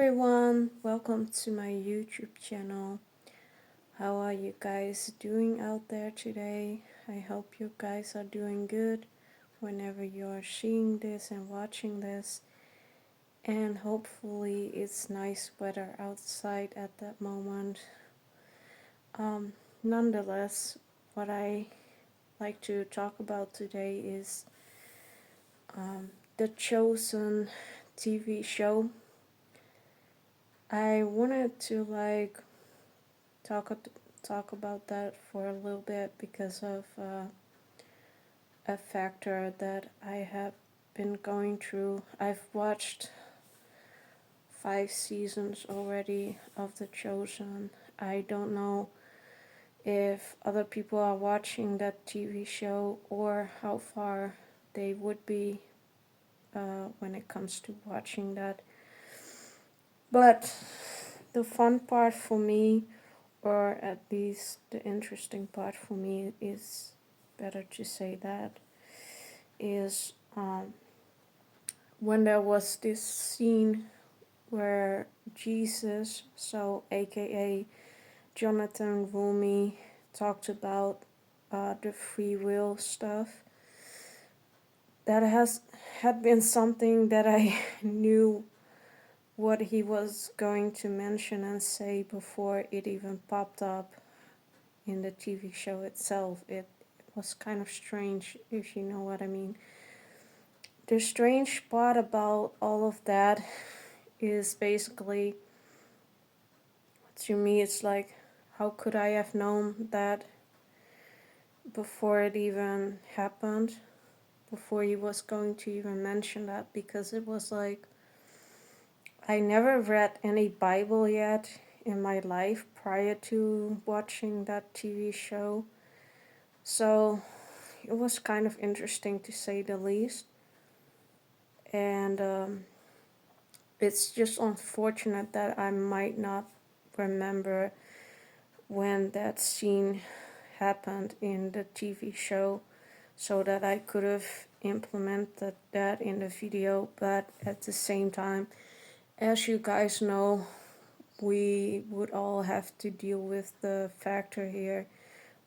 everyone, welcome to my YouTube channel. How are you guys doing out there today? I hope you guys are doing good whenever you're seeing this and watching this. And hopefully it's nice weather outside at that moment. Nonetheless, what I like to talk about today is the Chosen TV show. I wanted to talk talk about that for a little bit because of a factor that I have been going through. I've watched 5 seasons already of The Chosen. I don't know if other people are watching that TV show or how far they would be when it comes to watching that. But the fun part for me, or at least the interesting part for me, is better to say that, is when there was this scene where Jesus, so aka Jonathan Rumi, talked about the free will stuff. That had been something that I knew what he was going to mention and say before it even popped up in the TV show itself. It was kind of strange, if you know what I mean. The strange part about all of that is basically, to me, it's like, how could I have known that before it even happened, before he was going to even mention that? Because it was like, I never read any Bible yet in my life prior to watching that TV show. So it was kind of interesting, to say the least. And it's just unfortunate that I might not remember when that scene happened in the TV show, so that I could have implemented that in the video. But at the same time, as you guys know, we would all have to deal with the factor here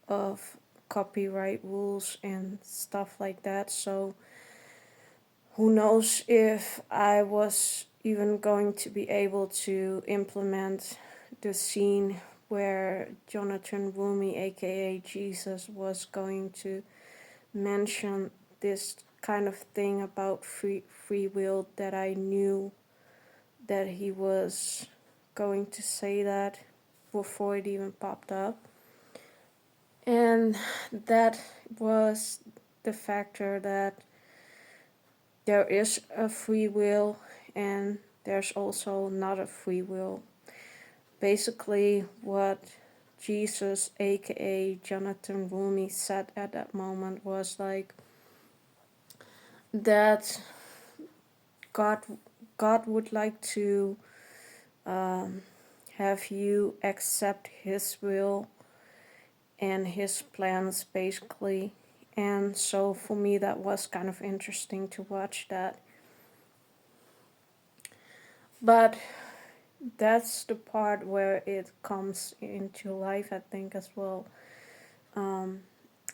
of copyright rules and stuff like that. So who knows if I was even going to be able to implement the scene where Jonathan Rumi, aka Jesus, was going to mention this kind of thing about free will, that I knew that he was going to say that before it even popped up. And that was the factor that there is a free will and there's also not a free will. Basically, what Jesus, aka Jonathan Rumi, said at that moment was like that God would like to have you accept His will and His plans, basically. And so for me, that was kind of interesting to watch that. But that's the part where it comes into life, I think, as well.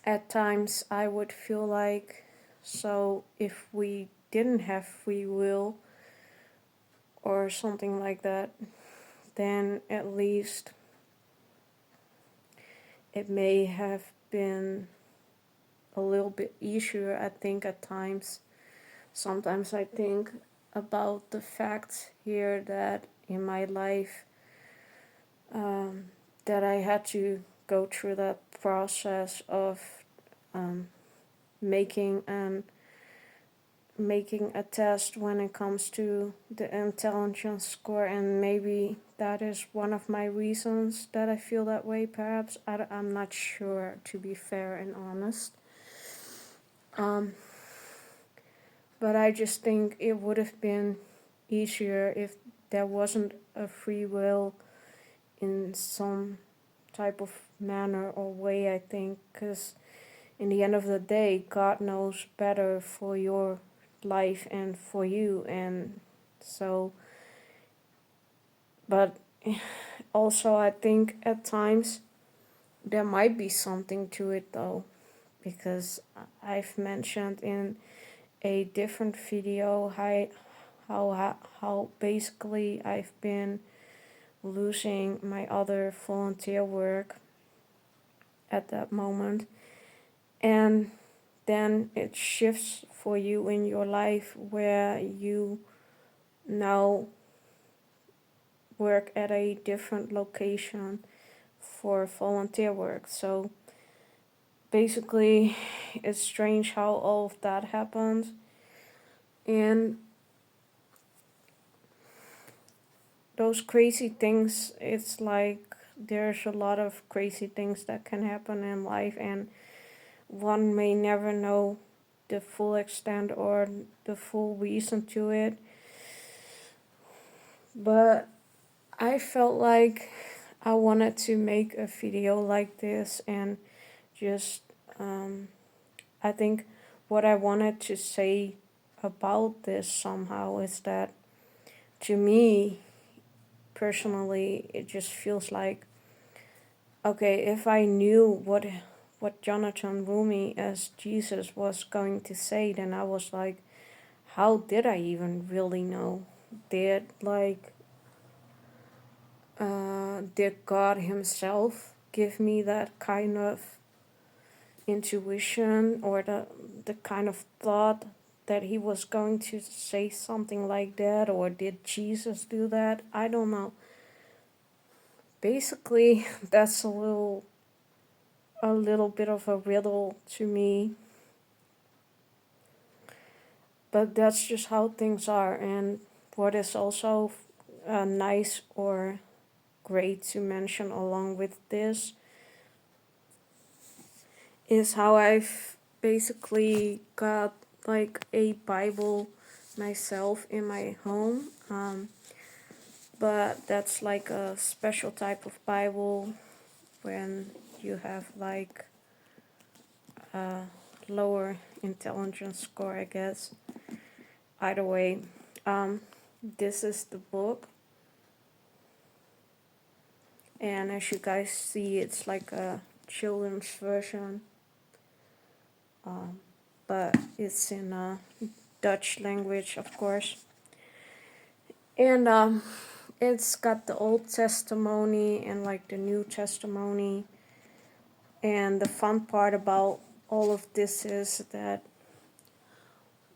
At times I would feel like, so if we didn't have free will or something like that, then at least it may have been a little bit easier, I think, at times. Sometimes I think about the fact here that in my life that I had to go through that process of making a test when it comes to the intelligence score, and maybe that is one of my reasons that I feel that way. Perhaps I'm not sure, to be fair and honest. But I just think it would have been easier if there wasn't a free will in some type of manner or way, I think, because in the end of the day, God knows better for your life and for you. And so But also, I think at times there might be something to it though, because I've mentioned in a different video how basically I've been losing my other volunteer work at that moment, and then it shifts for you in your life where you now work at a different location for volunteer work. So basically, it's strange how all of that happened. And those crazy things, it's like there's a lot of crazy things that can happen in life, and one may never know the full extent or the full reason to it. But I felt like I wanted to make a video like this, and just I think what I wanted to say about this somehow is that, to me personally, it just feels like, okay, if I knew what Jonathan Rumi as Jesus was going to say, then I was like, how did I even really know? Did God Himself give me that kind of intuition, or the kind of thought that He was going to say something like that, or did Jesus do that? I don't know. Basically, that's a little bit of a riddle to me, but that's just how things are. And what is also nice or great to mention along with this is how I've basically got like a Bible myself in my home. But that's like a special type of Bible when you have like a lower intelligence score, I guess. Either way, this is the book, and as you guys see, it's like a children's version, but it's in Dutch language, of course. And it's got the Old Testimony and like the New Testimony. And the fun part about all of this is that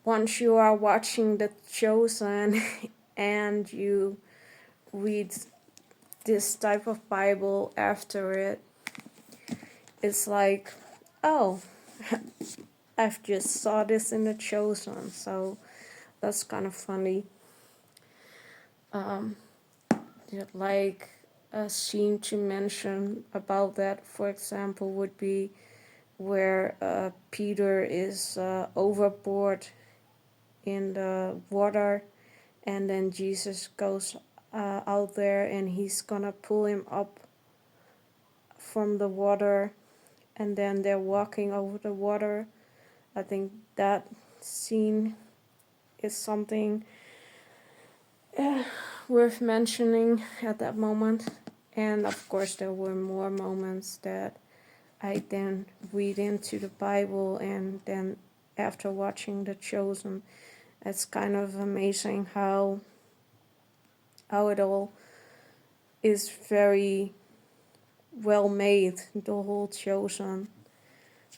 once you are watching The Chosen and you read this type of Bible after it, it's like, oh, I've just saw this in The Chosen, so that's kind of funny. Like a scene to mention about that, for example, would be where Peter is overboard in the water, and then Jesus goes out there and he's gonna pull him up from the water, and then they're walking over the water. I think that scene is something worth mentioning at that moment. And of course, there were more moments that I then read into the Bible, and then after watching The Chosen, it's kind of amazing how it all is very well made, the whole Chosen.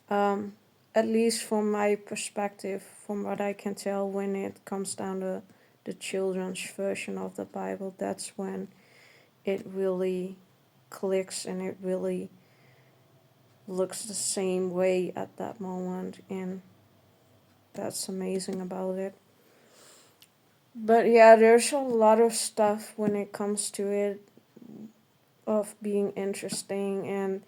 At least from my perspective, from what I can tell, when it comes down to the children's version of the Bible, that's when it really clicks and it really looks the same way at that moment, and that's amazing about it. But yeah, there's a lot of stuff when it comes to it of being interesting, and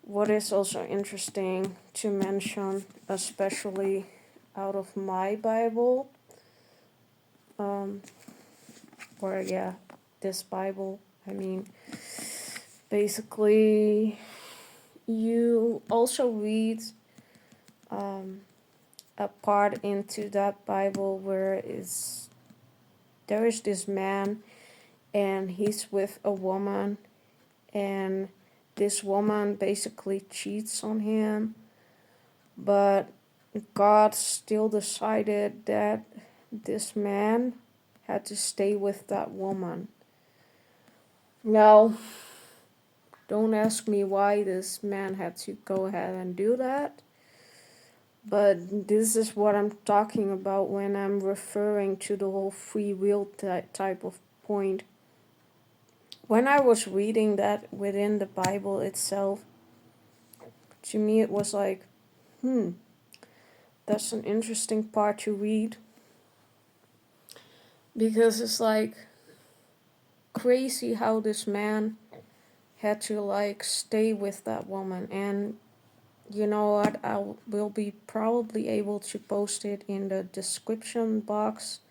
what is also interesting to mention, especially out of my Bible, or yeah, this Bible, I mean, basically, you also read a part into that Bible where there is this man, and he's with a woman, and this woman basically cheats on him, but God still decided that this man had to stay with that woman. Now, don't ask me why this man had to go ahead and do that, but this is what I'm talking about when I'm referring to the whole free will type of point. When I was reading that within the Bible itself, to me it was like, that's an interesting part to read, because it's like crazy how this man had to like stay with that woman. And you know what, I will be probably able to post it in the description box,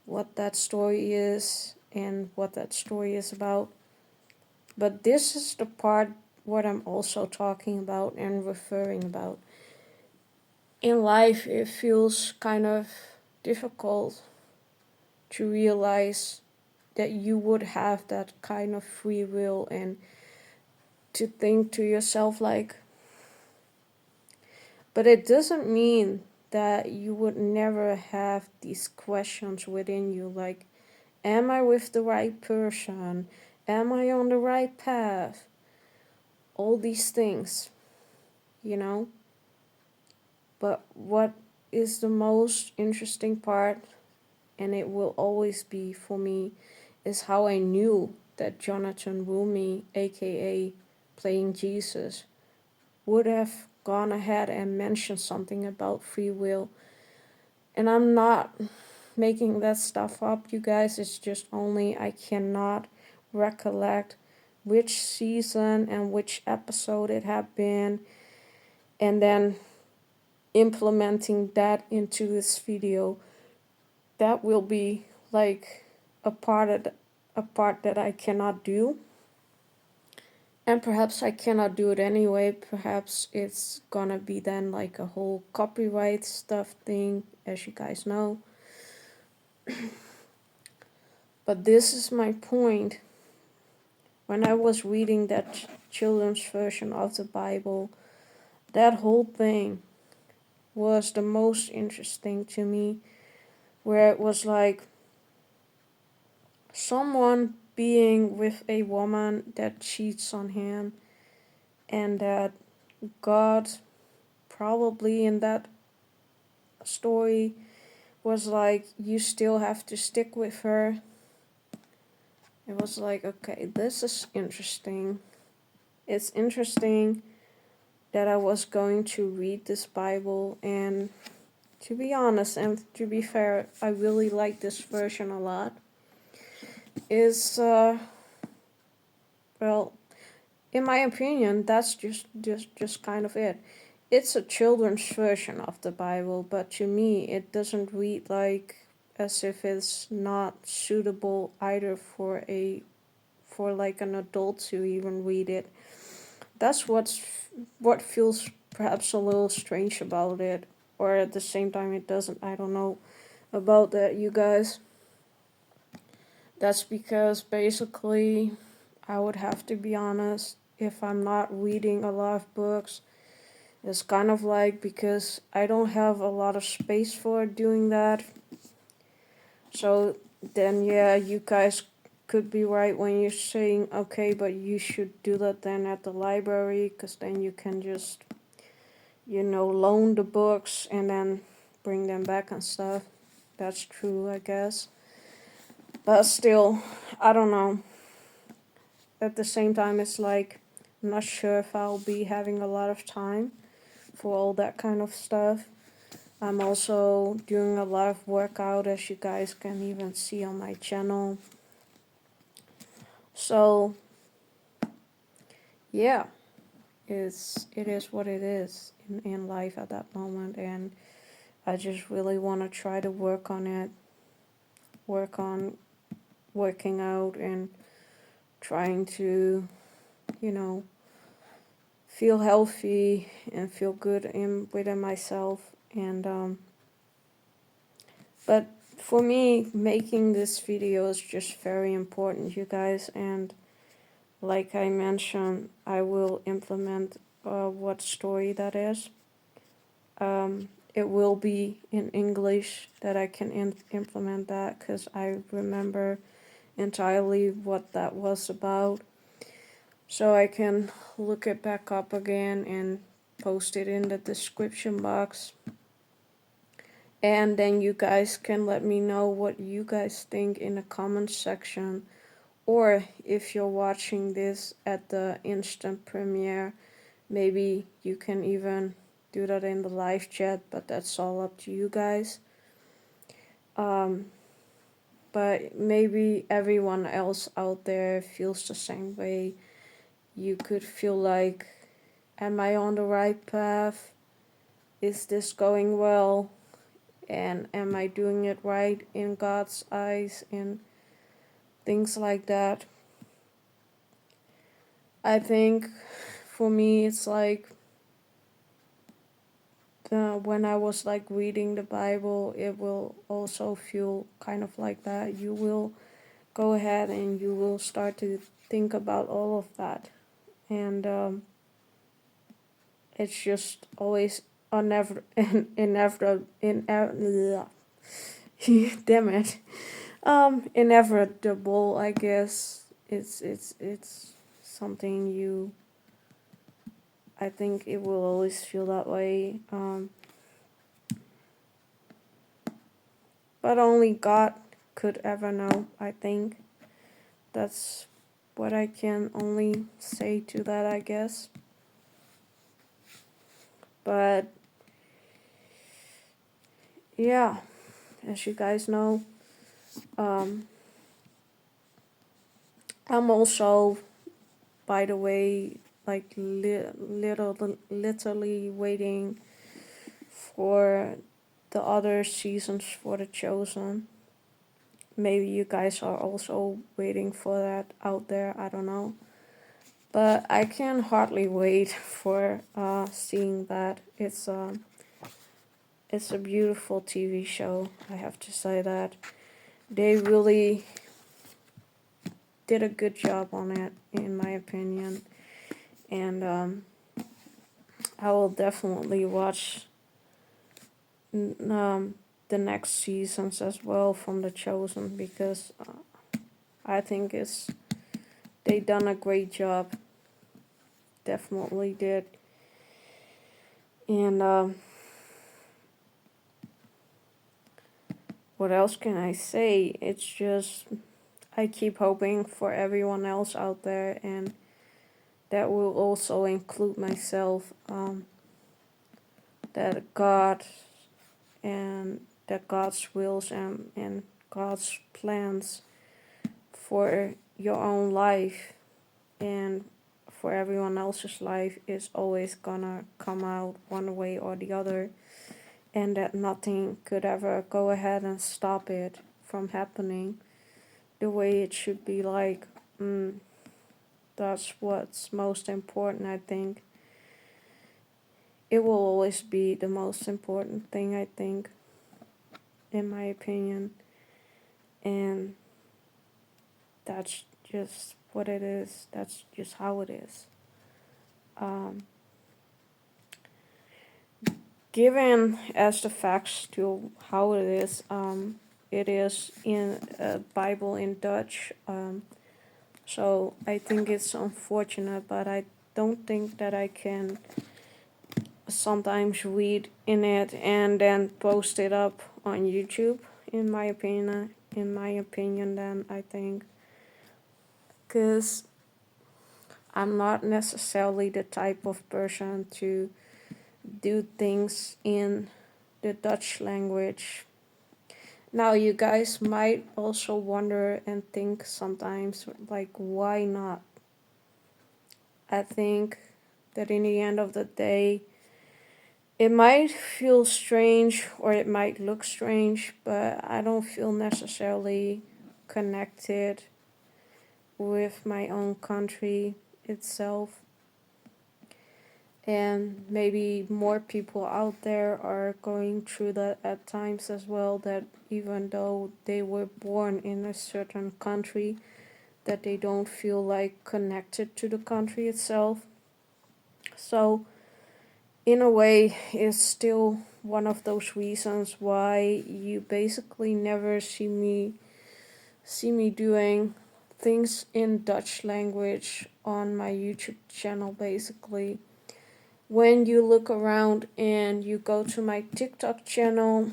what that story is and what that story is about. But this is the part what I'm also talking about and referring about. In life, it feels kind of difficult to realize that you would have that kind of free will, and to think to yourself like, but it doesn't mean that you would never have these questions within you like, am I with the right person? Am I on the right path? All these things, you know? But what is the most interesting part, and it will always be for me, is how I knew that Jonathan Rumi, aka playing Jesus, would have gone ahead and mentioned something about free will. And I'm not making that stuff up, you guys. It's just only I cannot recollect which season and which episode it had been, and then implementing that into this video. That will be like a part that I cannot do. And perhaps I cannot do it anyway. Perhaps it's gonna be then like a whole copyright stuff thing, as you guys know. But this is my point. When I was reading that children's version of the Bible, that whole thing was the most interesting to me, where it was like someone being with a woman that cheats on him, and that God probably in that story was like, you still have to stick with her. It was like, okay, this is interesting. It's interesting that I was going to read this Bible, and to be honest and to be fair, I really like this version a lot. Is well, in my opinion, that's just kind of it. It's a children's version of the Bible, but to me, it doesn't read like as if it's not suitable either for like an adult to even read it. That's what feels perhaps a little strange about it, or at the same time it doesn't. I don't know about that, you guys. That's because basically I would have to be honest, if I'm not reading a lot of books, it's kind of like because I don't have a lot of space for doing that. So then, yeah, you guys could be right when you're saying, okay, but you should do that then at the library, because then you can just, loan the books and then bring them back and stuff. That's true, I guess. But still, I don't know. At the same time, it's like, I'm not sure if I'll be having a lot of time for all that kind of stuff. I'm also doing a lot of workout, as you guys can even see on my channel. So, yeah, it is what it is in life at that moment, and I just really want to try to work on it, work on working out and trying to, you know, feel healthy and feel good within myself. And but for me, making this video is just very important, you guys, and like I mentioned, I will implement what story that is. It will be in English that I can implement that, because I remember entirely what that was about. So I can look it back up again and post it in the description box. And then you guys can let me know what you guys think in the comments section. Or if you're watching this at the instant premiere, maybe you can even do that in the live chat, but that's all up to you guys. But maybe everyone else out there feels the same way. You could feel like, am I on the right path? Is this going well? And am I doing it right in God's eyes? And things like that. I think for me it's like when I was like reading the Bible, it will also feel kind of like that. You will go ahead and you will start to think about all of that. And it's just always inevitable. Damn it. Inevitable, I guess. It's something you. I think it will always feel that way. But only God could ever know, I think. That's what I can only say to that, I guess. But yeah, as you guys know, I'm also, by the way, like literally waiting for the other seasons for The Chosen. Maybe you guys are also waiting for that out there, I don't know. But I can hardly wait for seeing that. It's a beautiful TV show, I have to say that. They really did a good job on it, in my opinion. And I will definitely watch the next seasons as well from The Chosen, because I think they done a great job. Definitely did. And what else can I say? It's just, I keep hoping for everyone else out there, and that will also include myself, that God and that God's wills and God's plans for your own life and for everyone else's life is always gonna come out one way or the other, and that nothing could ever go ahead and stop it from happening the way it should be. Like, that's what's most important, I think. It will always be the most important thing, I think, in my opinion. And that's just what it is. That's just how it is. Given as the facts to how it is in a Bible in Dutch. So I think it's unfortunate, but I don't think that I can sometimes read in it and then post it up on YouTube. In my opinion, then I think, because I'm not necessarily the type of person to do things in the Dutch language. Now, you guys might also wonder and think sometimes, like, why not? I think that in the end of the day, it might feel strange or it might look strange, but I don't feel necessarily connected with my own country itself. And maybe more people out there are going through that at times as well, that even though they were born in a certain country, that they don't feel like connected to the country itself. So in a way, it's still one of those reasons why you basically never see me doing things in Dutch language on my YouTube channel. Basically, when you look around and you go to my TikTok channel,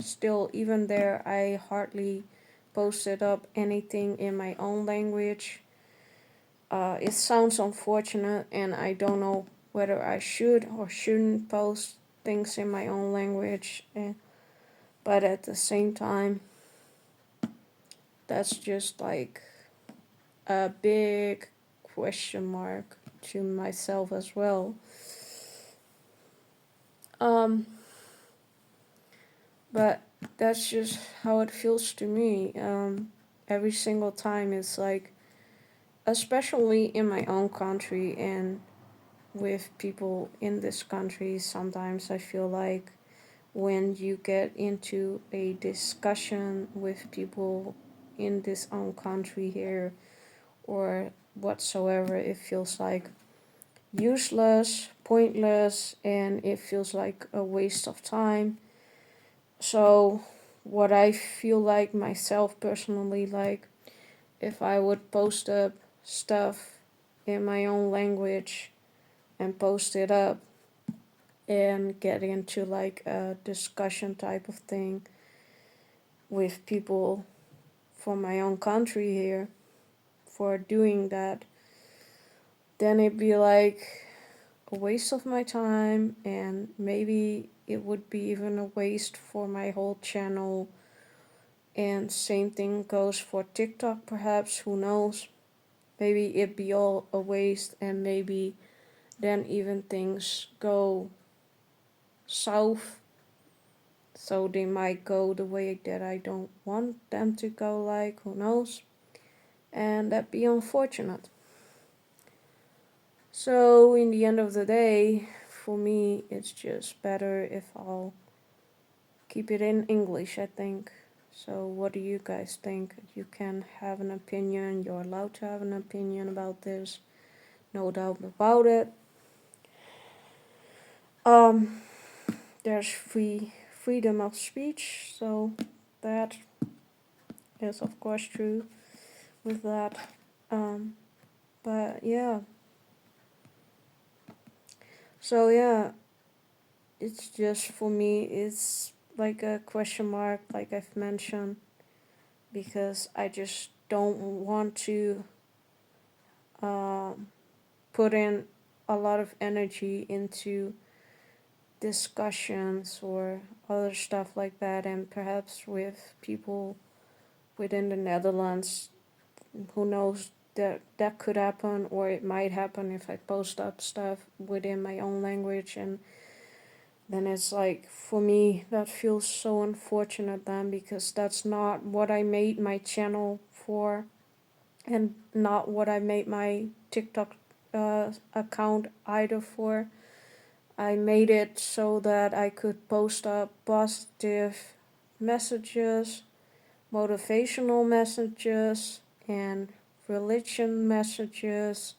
still even there I hardly posted up anything in my own language. It sounds unfortunate, and I don't know whether I should or shouldn't post things in my own language. But at the same time, that's just like a big question mark to myself as well. Um, but that's just how it feels to me. Every single time it's like, especially in my own country and with people in this country, sometimes I feel like when you get into a discussion with people in this own country here or whatsoever, it feels like useless, pointless, and it feels like a waste of time. So, what I feel like myself personally, like if I would post up stuff in my own language and post it up and get into like a discussion type of thing with people from my own country here for doing that, then it'd be like a waste of my time, and maybe it would be even a waste for my whole channel. And same thing goes for TikTok, perhaps, who knows? Maybe it'd be all a waste, and maybe then even things go south. So they might go the way that I don't want them to go, like, who knows? And that'd be unfortunate. So, in the end of the day, for me, it's just better if I'll keep it in English, I think. So, what do you guys think? You can have an opinion, you're allowed to have an opinion about this, no doubt about it. Um, there's freedom of speech, so that is, of course, true with that. Um, but yeah, so yeah, it's just for me, it's like a question mark, like I've mentioned, because I just don't want to um, put in a lot of energy into discussions or other stuff like that, and perhaps with people within the Netherlands, who knows, that could happen, or it might happen if I post up stuff within my own language, and then it's like, for me, that feels so unfortunate then, because that's not what I made my channel for, and not what I made my TikTok account either for. I made it so that I could post up positive messages, motivational messages, and religion messages,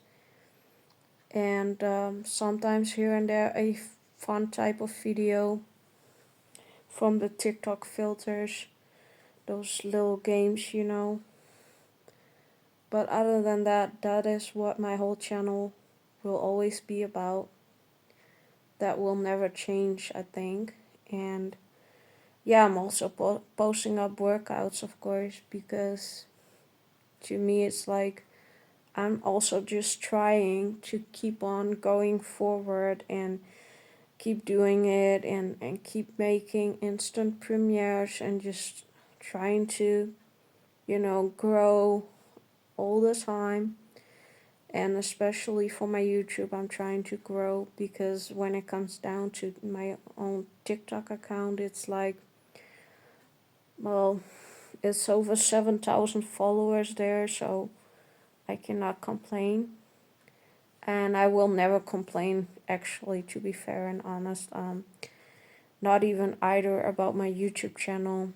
and sometimes here and there a fun type of video from the TikTok filters, those little games, you know. But other than that, that is what my whole channel will always be about. That will never change, I think. And yeah, I'm also posting up workouts, of course, because to me it's like I'm also just trying to keep on going forward and keep doing it, and keep making instant premieres, and just trying to, grow all the time. And especially for my YouTube, I'm trying to grow, because when it comes down to my own TikTok account, it's like, well, it's over 7,000 followers there, so I cannot complain. And I will never complain, actually, to be fair and honest. Not even either about my YouTube channel.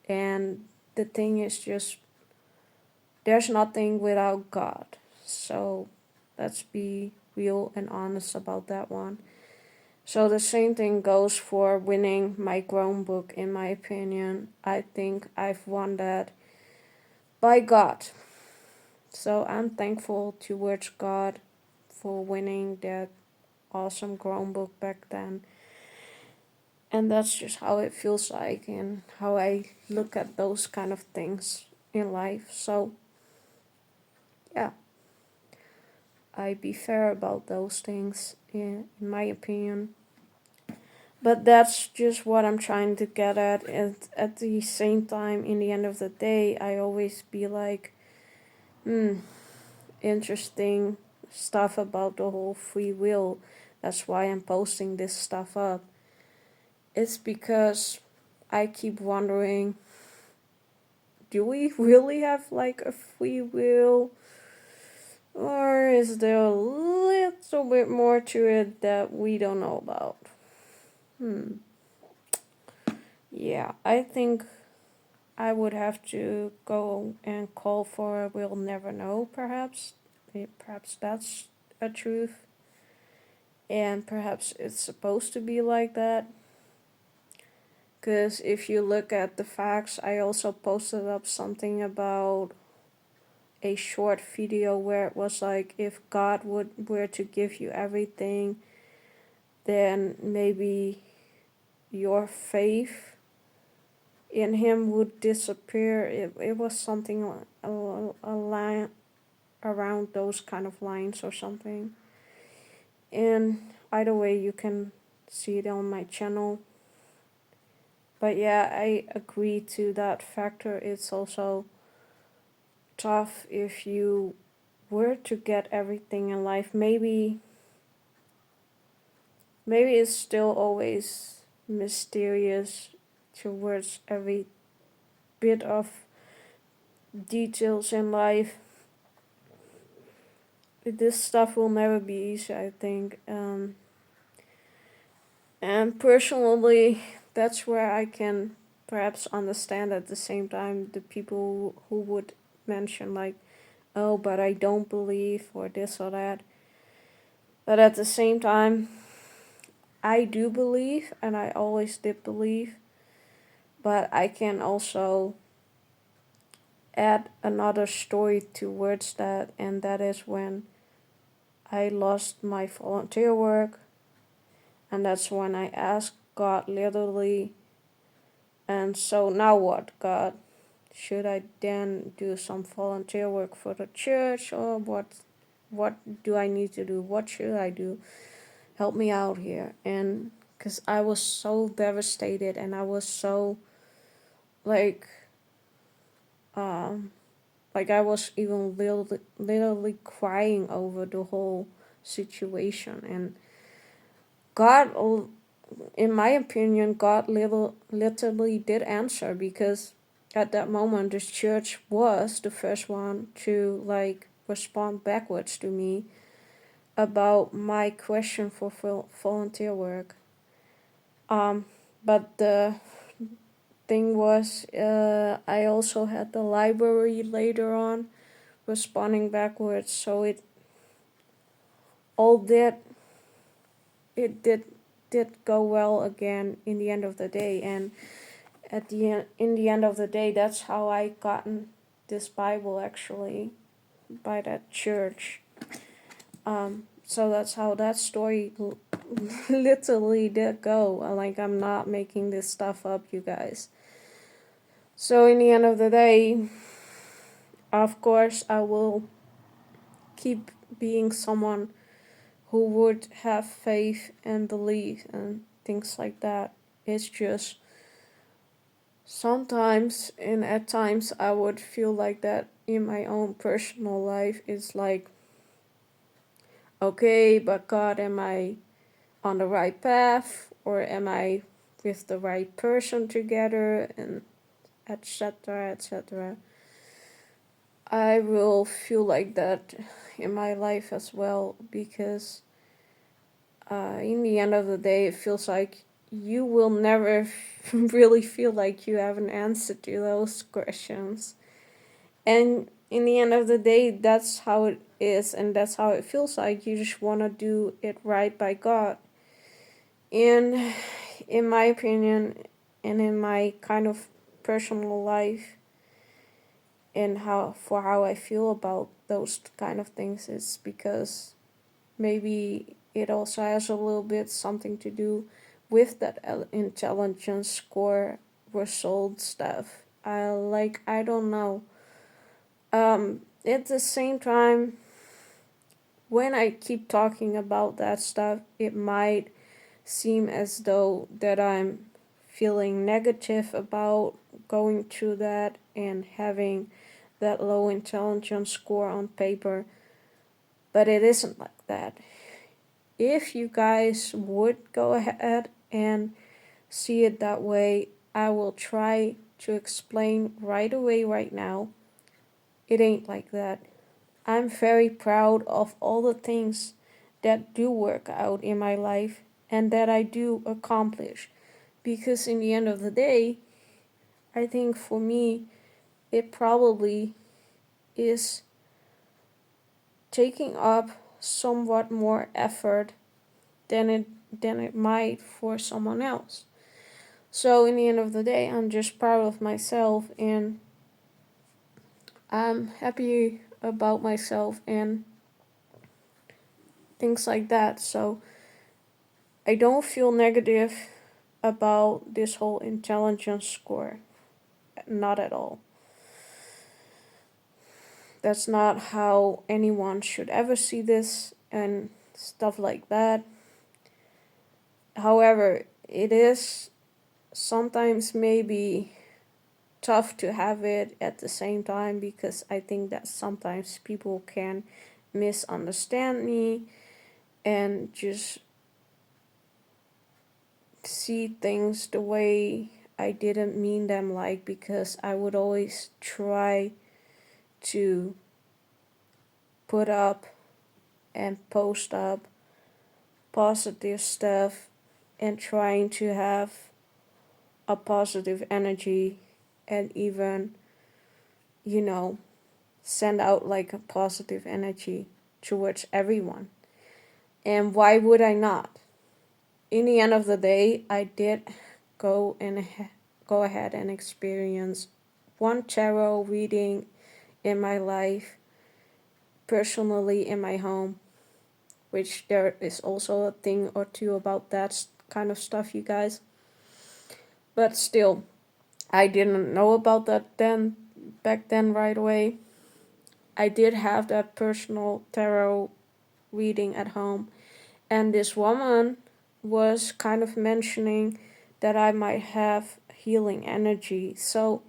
And the thing is just, there's nothing without God. So let's be real and honest about that one. So the same thing goes for winning my Chromebook, in my opinion. I think I've won that by God. So I'm thankful towards God for winning that awesome Chromebook back then. And that's just how it feels like and how I look at those kind of things in life. So yeah, I be fair about those things in my opinion. But that's just what I'm trying to get at. And at the same time, in the end of the day, I always be like, interesting stuff about the whole free will. That's why I'm posting this stuff up. It's because I keep wondering, do we really have like a free will? Or is there a little bit more to it that we don't know about? Yeah, I think I would have to go and call for a we'll never know, perhaps. Perhaps that's a truth. And perhaps it's supposed to be like that. Because if you look at the facts, I also posted up something about a short video where it was like, if God were to give you everything, then maybe your faith in him would disappear. It was something a line around those kind of lines or something. And either way, you can see it on my channel. But yeah, I agree to that factor. It's also tough if you were to get everything in life. Maybe it's still always mysterious towards every bit of details in life. This stuff will never be easy, I think. And personally, that's where I can perhaps understand at the same time the people who would mention, like, oh, but I don't believe, or this or that. But at the same time, I do believe, and I always did believe. But I can also add another story towards that, and that is when I lost my volunteer work. And that's when I asked God literally, and so now what, God? Should I then do some volunteer work for the church, or what do I need to do? What should I do? Help me out here. And because I was so devastated, and I was so like I was even literally crying over the whole situation. And God, in my opinion, God literally did answer, because at that moment the church was the first one to like respond backwards to me about my question for volunteer work. But the thing was, I also had the library later on responding backwards, so all did it did go well again in the end of the day. And in the end of the day, that's how I gotten this Bible, actually, by that church. So that's how that story literally did go. Like, I'm not making this stuff up, you guys. So in the end of the day, of course, I will keep being someone who would have faith and belief and things like that. It's just sometimes, and at times, I would feel like that in my own personal life. It's like, okay, but God, am I on the right path, or am I with the right person together, and etc., etc. I will feel like that in my life as well, because in the end of the day, it feels like you will never really feel like you have an answer to those questions. And in the end of the day, that's how it is, and that's how it feels like. You just want to do it right by God. And in my opinion, and in my kind of personal life, and how I feel about those kind of things, is because maybe it also has a little bit something to do with that intelligence score result stuff. I don't know. At the same time, when I keep talking about that stuff, it might seem as though that I'm feeling negative about going through that and having that low intelligence score on paper, but it isn't like that. If you guys would go ahead and see it that way, I will try to explain right away right now. It ain't like that. I'm very proud of all the things that do work out in my life and that I do accomplish. Because in the end of the day, I think for me, it probably is taking up somewhat more effort than it might for someone else. So in the end of the day, I'm just proud of myself, and I'm happy about myself and things like that. So I don't feel negative about this whole intelligence score. Not at all. That's not how anyone should ever see this and stuff like that. However, it is sometimes maybe tough to have it at the same time, because I think that sometimes people can misunderstand me and just see things the way I didn't mean them, like, because I would always try to put up and post up positive stuff and trying to have a positive energy, and even, you know, send out like a positive energy towards everyone. And why would I not? In the end of the day, I did go and go ahead and experience one tarot reading in my life, personally in my home, which there is also a thing or two about that kind of stuff, you guys. But still, I didn't know about that back then right away. I did have that personal tarot reading at home, and this woman was kind of mentioning that I might have healing energy. So,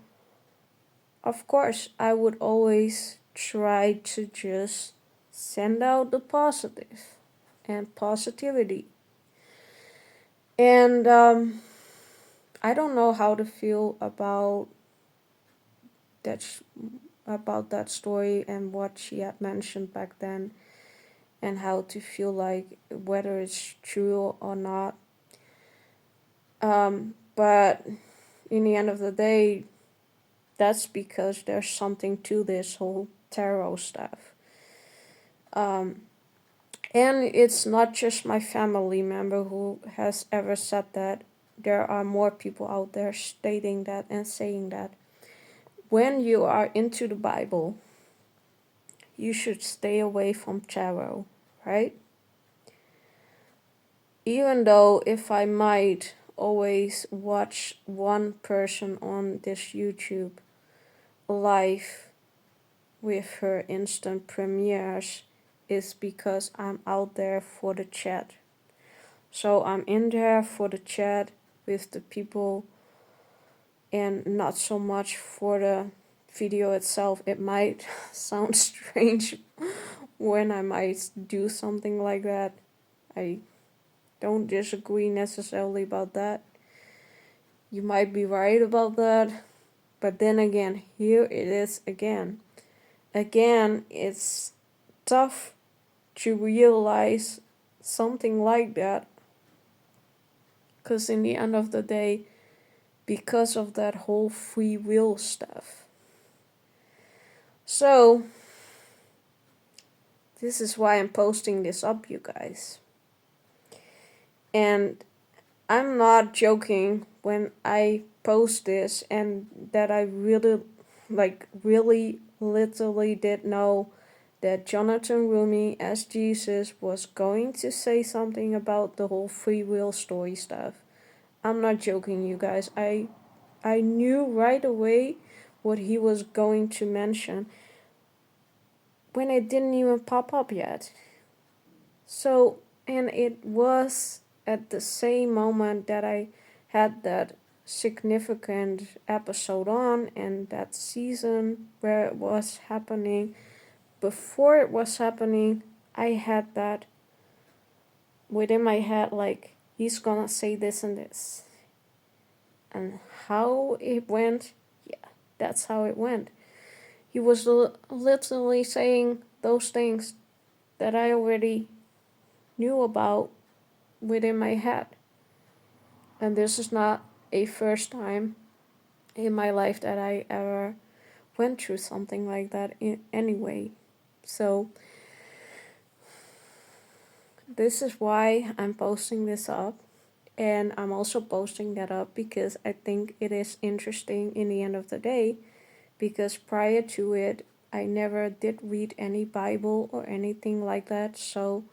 of course, I would always try to just send out the positive and positivity. And I don't know how to feel that about that story and what she had mentioned back then, and how to feel like whether it's true or not. But in the end of the day, that's because there's something to this whole tarot stuff. And it's not just my family member who has ever said that. There are more people out there stating that and saying that. When you are into the Bible, you should stay away from tarot, right? Even though if I might always watch one person on this YouTube live with her instant premieres, is because I'm out there for the chat. So I'm in there for the chat with the people, and not so much for the video itself. It might sound strange when I might do something like that. I don't disagree necessarily about that. You might be right about that. But then again, here it is again. again, it's tough to realize something like that, because in the end of the day, because of that whole free will stuff. So, this is why I'm posting this up, you guys. And I'm not joking when I post this, and that I really, literally did know that Jonathan Rumi, as Jesus, was going to say something about the whole free will story stuff. I'm not joking, you guys. I knew right away what he was going to mention when it didn't even pop up yet. So, and it was at the same moment that I had that significant episode on, and that season where it was happening. Before it was happening, I had that within my head, like, he's gonna say this and this. And how it went, yeah, that's how it went. He was literally saying those things that I already knew about within my head. And this is not a first time in my life that I ever went through something like that anyway. So, this is why I'm posting this up. And I'm also posting that up because I think it is interesting in the end of the day. Because prior to it, I never did read any Bible or anything like that. So,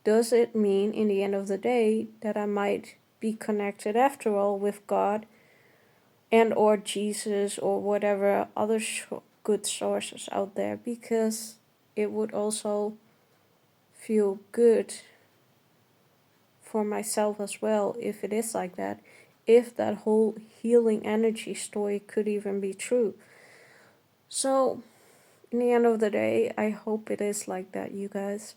does it mean in the end of the day that I might be connected after all with God and or Jesus or whatever other good sources out there? Because it would also feel good for myself as well if it is like that, if that whole healing energy story could even be true. So, in the end of the day, I hope it is like that, you guys.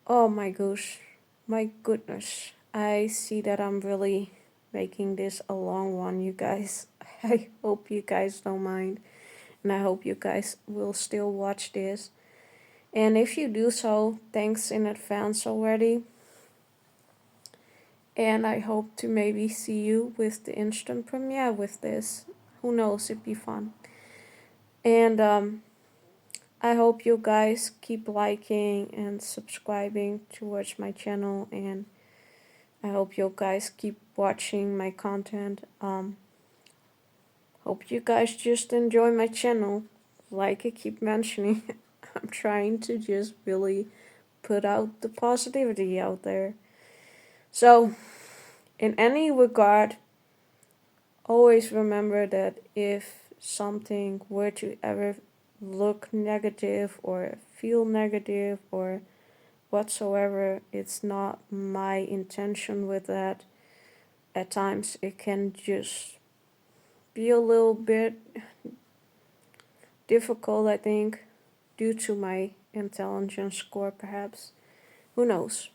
Oh my gosh, my goodness. I see that I'm really making this a long one, you guys. I hope you guys don't mind, and I hope you guys will still watch this. And if you do so, thanks in advance already. And I hope to maybe see you with the instant premiere with this. Who knows, it'd be fun. And I hope you guys keep liking and subscribing towards my channel, and I hope you guys keep watching my content. Hope you guys just enjoy my channel. Like I keep mentioning, I'm trying to just really put out the positivity out there. So, in any regard, always remember that if something were to ever look negative or feel negative or whatsoever, it's not my intention with that. At times it can just be a little bit difficult, I think, due to my intelligence score, perhaps. Who knows?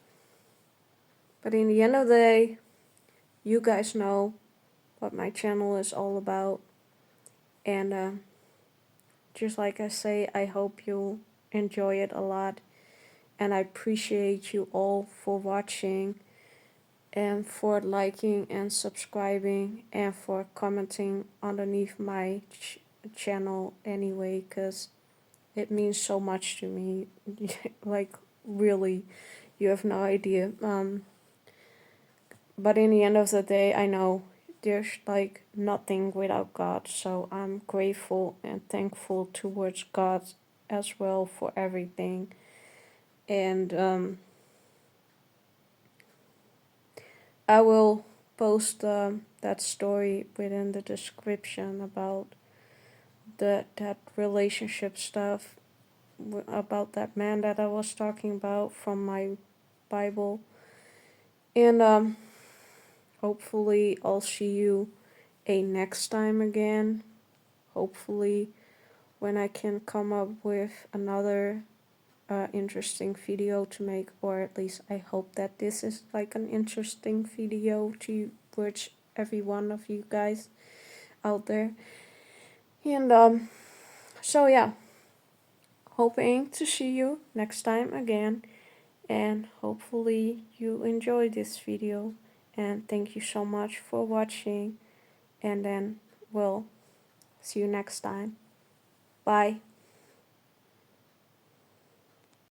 But in the end of the day, you guys know what my channel is all about. And just like I say, I hope you'll enjoy it a lot. And I appreciate you all for watching, and for liking and subscribing, and for commenting underneath my channel anyway, because it means so much to me. Like, really, you have no idea. But in the end of the day, I know there's like nothing without God, so I'm grateful and thankful towards God as well for everything. And I will post that story within the description about that relationship stuff, about that man that I was talking about from my Bible. And hopefully I'll see you a next time again. Hopefully when I can come up with another interesting video to make, or at least I hope that this is like an interesting video to which every one of you guys out there. And so yeah, hoping to see you next time again, and hopefully you enjoyed this video, and thank you so much for watching, and then we'll see you next time. Bye.